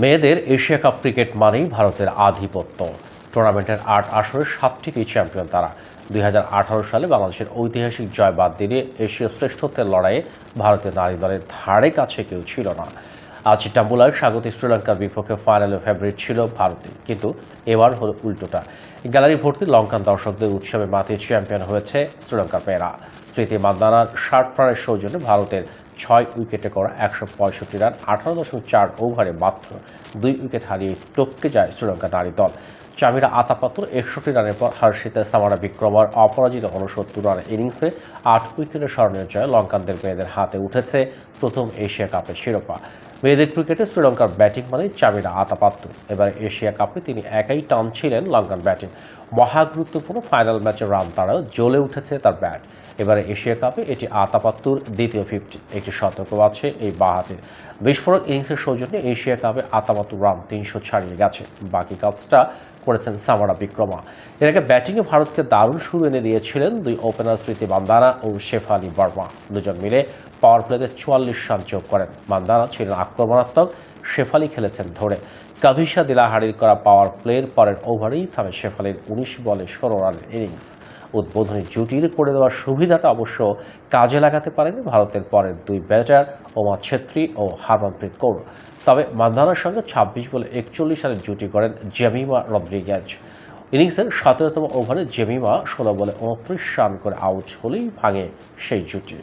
মেয়েদের Asia cup cricket মানেই ভারতের আধিপত্য। টুর্নামেন্টের ৮ আসরে ৭টি চ্যাম্পিয়ন তারা। ২০১৮ সালে বাংলাদেশের ঐতিহাসিক জয় বাদ দিলে এশীয় শ্রেষ্ঠত্বের লড়াইয়ে ভারতীয় নারী দলের ধারে কাছে কেউ ছিল না। আজ টাম্বুলায় স্বাগতিক শ্রীলঙ্কার বিপক্ষে ফাইনালে ফেভারিট ছিল ভারতই, কিন্তু এবার হলো উল্টোটা। গ্যালারি ভর্তি লঙ্কান দর্শকদের উৎসবে মাতিয়ে চ্যাম্পিয়ন হয়েছে শ্রীলঙ্কার মেয়েরা। তৃতীয় মান্দানার ৬০ রানের সৌজন্যে ভারতের ৬ উইকেটে করা ১৬৫ রান ১৮.৪ ওভারে মাত্র ২ উইকেট হারিয়ে টপকে যায় শ্রীলঙ্কার নারী দল। চামিরা আতাপাত্র ৬১ রানের পর হার্ষিতা সামারা বিক্রমার অপরাজিত ৬৯ রানের ইনিংসে ৮ উইকেটের স্মরণীয় জয় লঙ্কানদের মেয়েদের হাতে উঠেছে প্রথম এশিয়া কাপের শিরোপা। মেয়েদের ক্রিকেটে শ্রীলঙ্কার ব্যাটিং মানে চামিরা আতাপাত্র। এবার এশিয়া কাপে তিনি একাই টানছিলেন লঙ্কান ব্যাটিং। মহাগুরুত্বপূর্ণ ফাইনাল ম্যাচে রান তারাও জ্বলে উঠেছে তার ব্যাট। এবারে এশিয়া কাপে এটি আতাপাত্তুর দ্বিতীয় 50। একটি সতর্ক আছে এই বাঁহাতির। বিস্ফোরক ইনিংসের সৌজন্যে এশিয়া কাপে আতাপাত্তুর রান ৩০০ ছাড়িয়ে গেছে। বাকি কাজটা করেছেন সামারা বিক্রমা। এর আগে ব্যাটিংয়ে ভারতকে দারুণ শুরু এনে দিয়েছিলেন দুই ওপেনার স্মৃতি মান্দানা ও শেফালি বর্মা। দুজন মিলে পাওয়ার প্লেতে ৪৪ রান যোগ করেন। মান্দানা ছিলেন আক্রমণাত্মক, শেফালি খেলেছেন ধরে। কাভিশা দিলাহারির করা পাওয়ার প্লের পরের ওভারেই থামে শেফালির ১৯ বলে ১৬ রানের ইনিংস। উদ্বোধনী জুটির করে দেওয়ার সুবিধাটা অবশ্য কাজে লাগাতে পারেনি ভারতের পরের দুই ব্যাটার ওমা ছেত্রী ও হারমনপ্রীত কৌর। তবে মান্দানার সঙ্গে ২৬ বলে ৪১ রানের জুটি করেন জেমিমা রদ্রিগেজ। ইনিংসের ১৭তম ওভারে জেমিমা ১৬ বলে ২৯ রান করে আউট হলেই ভাঙে সেই জুটি।